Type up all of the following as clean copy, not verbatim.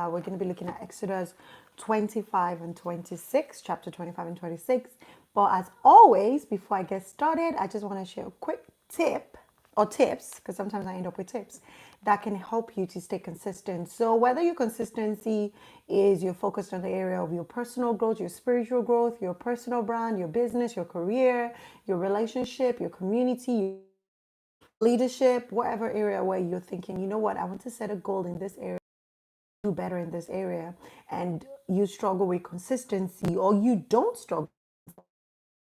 We're going to be looking at Exodus 25 and 26, chapter 25 and 26. But as always, before I get started, I just want to share a quick tip or tips, because sometimes I end up with tips that can help you to stay consistent. So whether your consistency is you're focused on the area of your personal growth, your spiritual growth, your personal brand, your business, your career, your relationship, your community, leadership, whatever area where you're thinking, you know what, I want to set a goal in this area, do better in this area, and you struggle with consistency or you don't struggle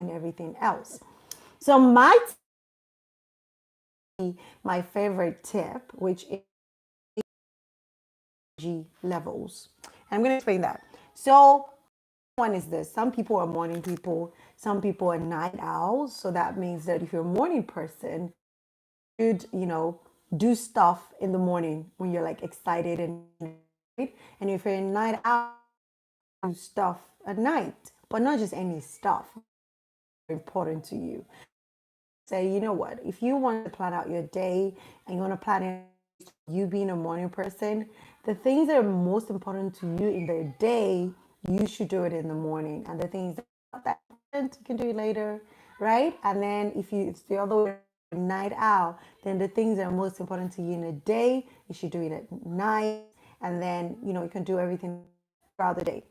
in everything else. So my favorite tip, which is energy levels. I'm going to explain that. So one is this: some people are morning people, some people are night owls. So that means that if you're a morning person, you'd do stuff in the morning when you're like excited and if you're a night owl, do stuff at night, but not just any stuff. Important to you. Say, you know what, if you want to plan out your day and you want to plan it, you being a morning person, the things that are most important to you in the day, you should do it in the morning, and the things that are not that important, you can do it later, right? And then if it's the other way, night owl, then the things that are most important to you in the day, you should do it at night, and then you can do everything throughout the day.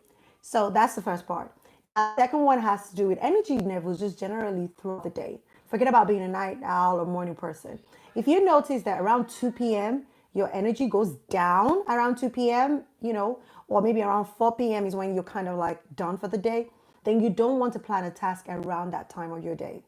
So that's the first part. The second one has to do with energy levels, just generally throughout the day. Forget about being a night owl or morning person. If you notice that around 2 p.m., your energy goes down around 2 p.m., or maybe around 4 p.m. is when you're kind of like done for the day, then you don't want to plan a task around that time of your day.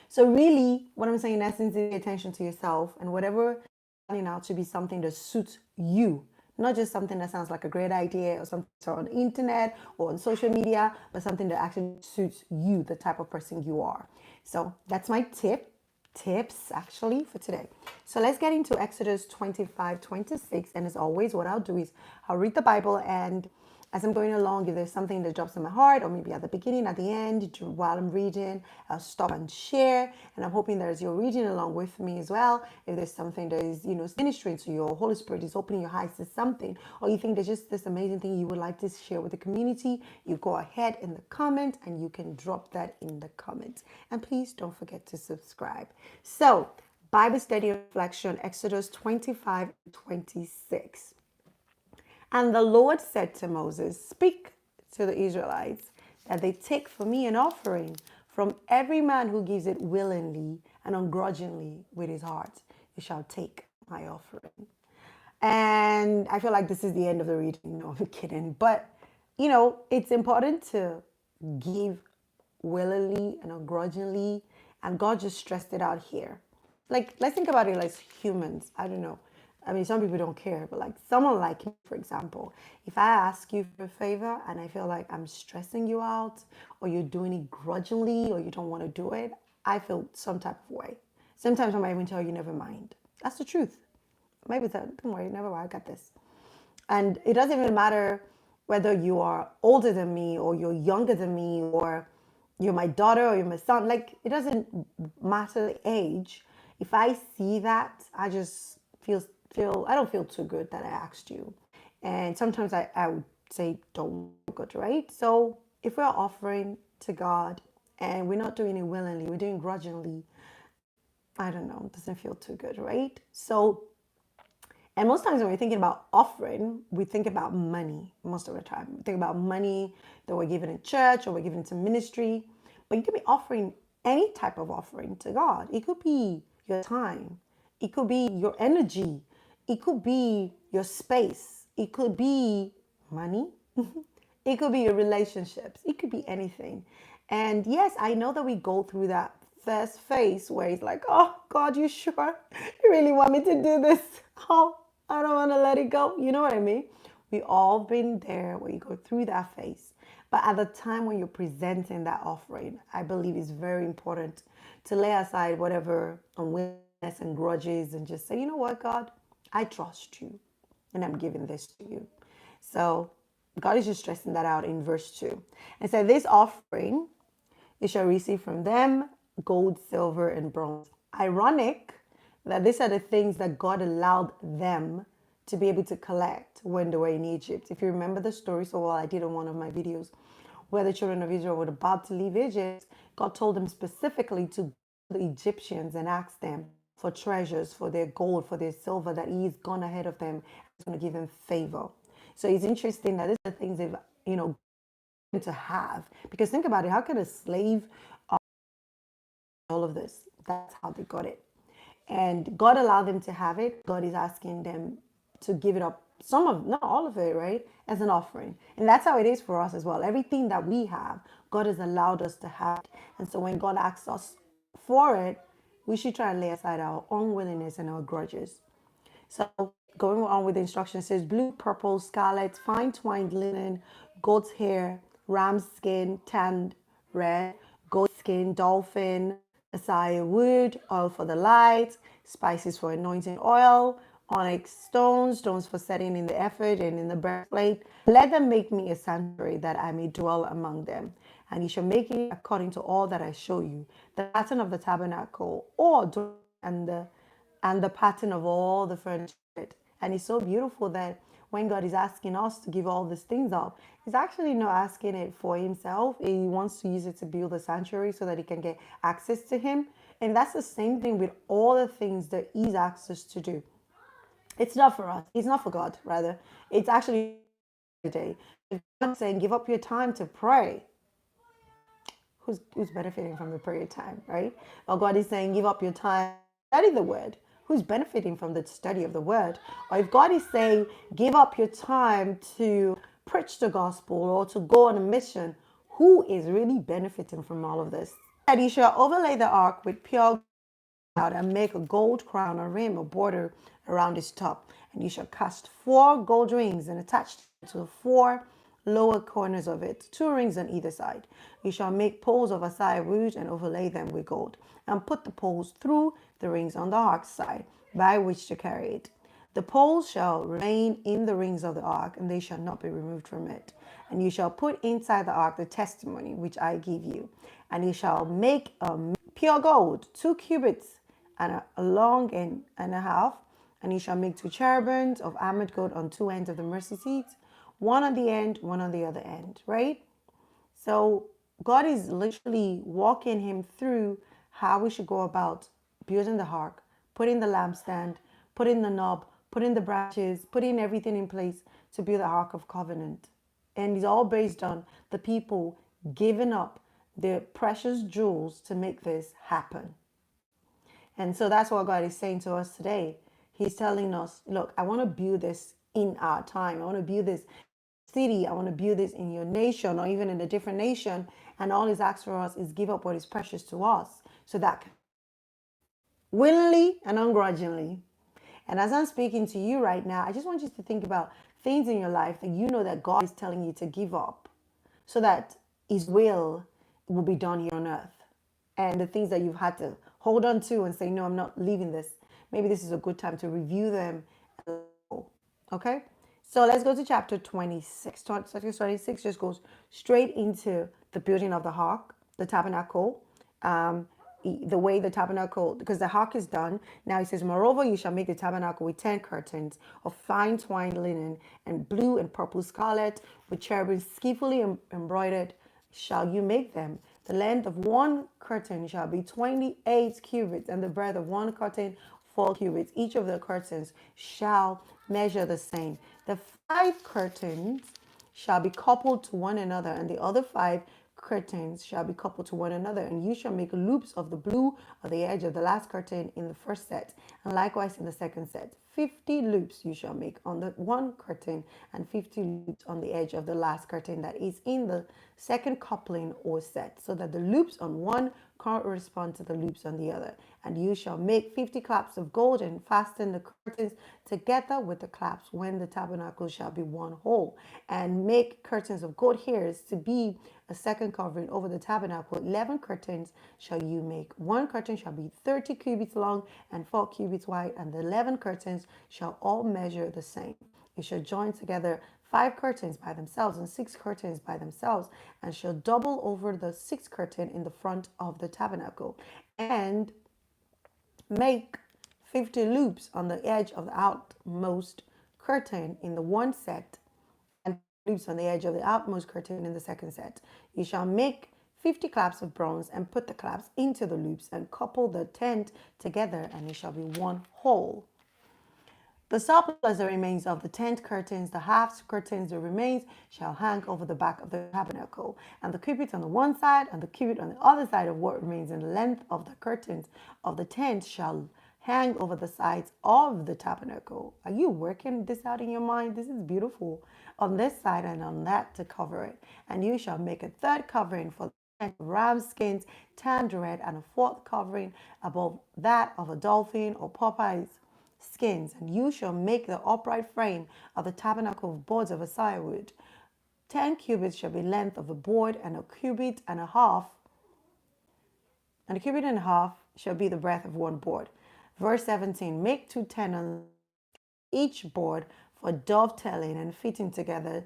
So really, what I'm saying in essence is pay attention to yourself, and whatever planning out to be something that suits you, not just something that sounds like a great idea or something on the internet or on social media, but something that actually suits you, the type of person you are. So that's my tips actually for today. So let's get into Exodus 25-26. And as always, what I'll do is I'll read the Bible, and as I'm going along, if there's something that drops in my heart, or maybe at the beginning, at the end, while I'm reading, I'll stop and share. And I'm hoping that as you're reading along with me as well, if there's something that is, ministering to you, or Holy Spirit is opening your eyes to something, or you think there's just this amazing thing you would like to share with the community, you go ahead in the comment and you can drop that in the comments. And please don't forget to subscribe. So, Bible study reflection, Exodus 25-26. And the Lord said to Moses, speak to the Israelites that they take for me an offering from every man who gives it willingly and ungrudgingly with his heart. You shall take my offering. And I feel like this is the end of the reading. No, I'm kidding. But, it's important to give willingly and ungrudgingly. And God just stressed it out here. Like, let's think about it as humans. I don't know. I mean, some people don't care, but like someone like me, for example, if I ask you for a favor and I feel like I'm stressing you out, or you're doing it grudgingly, or you don't want to do it, I feel some type of way. Sometimes I might even tell you, never mind. That's the truth. Maybe don't worry, never mind, I got this. And it doesn't even matter whether you are older than me, or you're younger than me, or you're my daughter or you're my son. Like, it doesn't matter the age. If I see that, I just I don't feel too good that I asked you. And sometimes I would say don't feel good, right? So if we're offering to God and we're not doing it willingly, we're doing grudgingly, I don't know, it doesn't feel too good, right? So, and most times when we're thinking about offering, we think about money most of the time. We think about money that we're giving in church or we're giving to ministry. But you could be offering any type of offering to God. It could be your time. It could be your energy. It could be your space. It could be money. It could be your relationships. It could be anything. And yes, I know that we go through that first phase where it's like, oh, God, you sure? You really want me to do this? Oh, I don't want to let it go. You know what I mean? We all been there where you go through that phase. But at the time when you're presenting that offering, I believe it's very important to lay aside whatever unwillingness and grudges and just say, you know what, God, I trust you and I'm giving this to you. So God is just stressing that out in verse 2. And so this offering, you shall receive from them gold, silver, and bronze. Ironic that these are the things that God allowed them to be able to collect when they were in Egypt. If you remember the story so well, I did on one of my videos where the children of Israel were about to leave Egypt. God told them specifically to go to the Egyptians and ask them for treasures, for their gold, for their silver, that He's gone ahead of them. He's going to give them favor. So it's interesting that these are things they've, to have. Because think about it, how can a slave all of this? That's how they got it. And God allowed them to have it. God is asking them to give it up, some of, not all of it, right, as an offering. And that's how it is for us as well. Everything that we have, God has allowed us to have. And so when God asks us for it, we should try and lay aside our unwillingness and our grudges. So going on with the instructions, says blue, purple, scarlet, fine twined linen, goat's hair, ram's skin, tanned red, goat skin, dolphin, Asaya wood, oil for the light, spices for anointing oil, onyx stones, stones for setting in the ephod and in the breastplate. Let them make me a sanctuary that I may dwell among them. And you shall make it according to all that I show you. The pattern of the tabernacle, and the pattern of all the furniture. And it's so beautiful that when God is asking us to give all these things up, He's actually not asking it for Himself. He wants to use it to build a sanctuary so that He can get access to Him. And that's the same thing with all the things that He's asked us to do. It's not for us. It's not for God, rather. It's actually today. If God's saying, give up your time to pray, who's benefiting from the prayer time, right? Or God is saying, give up your time, study the word. Who's benefiting from the study of the word? Or if God is saying, give up your time to preach the gospel or to go on a mission, who is really benefiting from all of this? And you shall overlay the ark with pure gold and make a gold crown or rim or border around its top. And you shall cast 4 gold rings and attach them to the 4 lower corners of it, 2 rings on either side. You shall make poles of assai wood and overlay them with gold, and put the poles through the rings on the ark's side, by which to carry it. The poles shall remain in the rings of the ark, and they shall not be removed from it. And you shall put inside the ark the testimony which I give you. And you shall make pure gold, 2 cubits and a long and a half. And you shall make 2 cherubims of armored gold on 2 ends of the mercy seats, one on the end, one on the other end, right? So God is literally walking him through how we should go about building the ark, putting the lampstand, putting the knob, putting the branches, putting everything in place to build the ark of covenant. And it's all based on the people giving up their precious jewels to make this happen. And so that's what God is saying to us today. He's telling us, look, I want to build this in our time. I want to build this city. I want to build this in your nation or even in a different nation. And all He's asked for us is give up what is precious to us so that willingly and ungrudgingly. And as I'm speaking to you right now, I just want you to think about things in your life that you know that God is telling you to give up so that His will be done here on earth. And the things that you've had to hold on to and say, no, I'm not leaving this. Maybe this is a good time to review them. Okay? So let's go to chapter 26. Chapter 26 just goes straight into the building of the ark, the tabernacle, the way the tabernacle, because the ark is done. Now it says, moreover, you shall make the tabernacle with 10 curtains of fine twined linen and blue and purple scarlet with cherubim skillfully embroidered shall you make them. The length of one curtain shall be 28 cubits, and the breadth of one curtain 4 cubits. Each of the curtains shall measure the same. The 5 curtains shall be coupled to one another, and the other 5 curtains shall be coupled to one another. And you shall make loops of the blue of the edge of the last curtain in the first set, and likewise in the second set. 50 loops you shall make on the one curtain, and 50 loops on the edge of the last curtain that is in the second coupling or set, so that the loops on one correspond to the loops on the other. And you shall make 50 claps of gold and fasten the curtains together with the claps when the tabernacle shall be one whole. And make curtains of goat hairs to be a second covering over the tabernacle. 11 curtains shall you make. One curtain shall be 30 cubits long and 4 cubits wide, and the 11 curtains shall all measure the same. You shall join together 5 curtains by themselves and 6 curtains by themselves, and shall double over the 6th curtain in the front of the tabernacle. And make 50 loops on the edge of the outmost curtain in the one set, and loops on the edge of the outmost curtain in the second set. You shall make 50 claps of bronze and put the claps into the loops and couple the tent together, and it shall be one whole. The surplus, the remains of the tent curtains, the half curtains, the remains shall hang over the back of the tabernacle, and the cubit on the one side and the cubit on the other side of what remains in the length of the curtains of the tent shall hang over the sides of the tabernacle. Are you working this out in your mind? This is beautiful. On this side and on that to cover it. And you shall make a third covering for ram skins, tanned red, and a fourth covering above that of a dolphin or Popeye's skins. And you shall make the upright frame of the tabernacle of boards of assai wood. 10 cubits shall be length of a board, and a cubit and a half shall be the breadth of one board. Verse 17, make 2 tenons each board for dovetailing and fitting together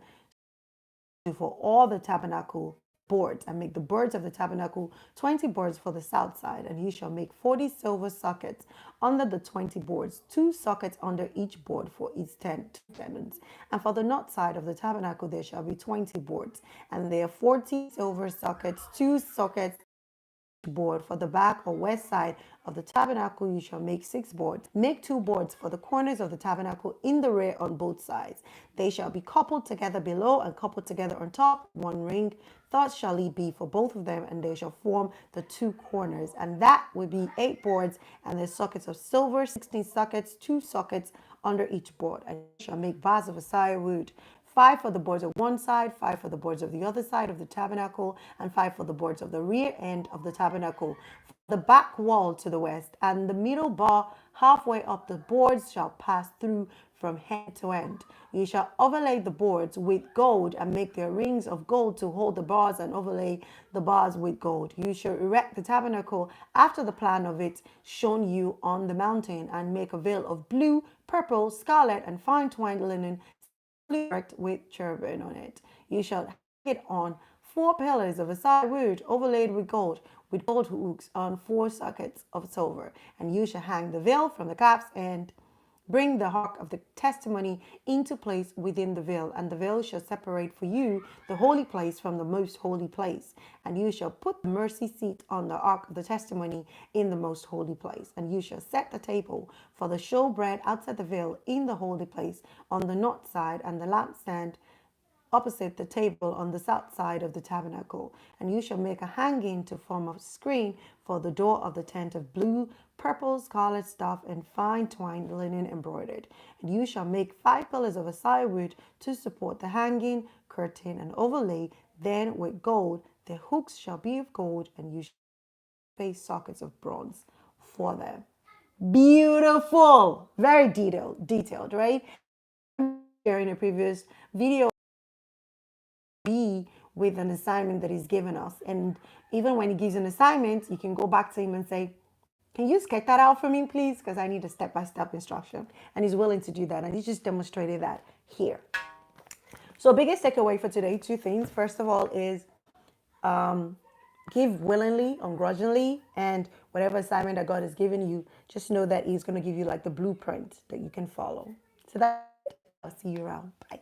for all the tabernacle boards, and make the boards of the tabernacle 20 boards for the south side. And you shall make 40 silver sockets under the 20 boards, 2 sockets under each board for each 10 tenons. And for the north side of the tabernacle there shall be 20 boards, and there are 40 silver sockets, 2 sockets board. For the back or west side of the tabernacle you shall make 6 boards. Make 2 boards for the corners of the tabernacle in the rear on both sides. They shall be coupled together below and coupled together on top, one ring. Thus shall it be for both of them, and they shall form the 2 corners. And that would be 8 boards, and the sockets of silver, 16 sockets, 2 sockets under each board. And you shall make bars of assai wood, 5 for the boards of one side, 5 for the boards of the other side of the tabernacle, and 5 for the boards of the rear end of the tabernacle. The back wall to the west, and the middle bar halfway up the boards shall pass through from end to end. You shall overlay the boards with gold, and make their rings of gold to hold the bars, and overlay the bars with gold. You shall erect the tabernacle after the plan of it shown you on the mountain, and make a veil of blue, purple, scarlet, and fine twined linen, worked with cherubim on it. You shall hang it on 4 pillars of assai wood overlaid with gold hooks on 4 sockets of silver. And you shall hang the veil from the claps and bring the ark of the testimony into place within the veil. And the veil shall separate for you the holy place from the most holy place. And you shall put the mercy seat on the ark of the testimony in the most holy place. And you shall set the table for the showbread outside the veil in the holy place on the north side, and the lampstand opposite the table on the south side of the tabernacle. And you shall make a hanging to form a screen for the door of the tent of blue, purple, scarlet stuff, and fine twined linen embroidered. And you shall make 5 pillars of assai wood to support the hanging, curtain, and overlay then with gold. Their hooks shall be of gold, and you shall face sockets of bronze for them. Beautiful, very detailed, right? Here in a previous video, be with an assignment that he's given us. And even when he gives an assignment, you can go back to him and say, can you sketch that out for me, please? Because I need a step-by-step instruction. And he's willing to do that. And he just demonstrated that here. So biggest takeaway for today, 2 things. First of all is give willingly, ungrudgingly, and whatever assignment that God has given you, just know that he's going to give you like the blueprint that you can follow. So that, I'll see you around. Bye.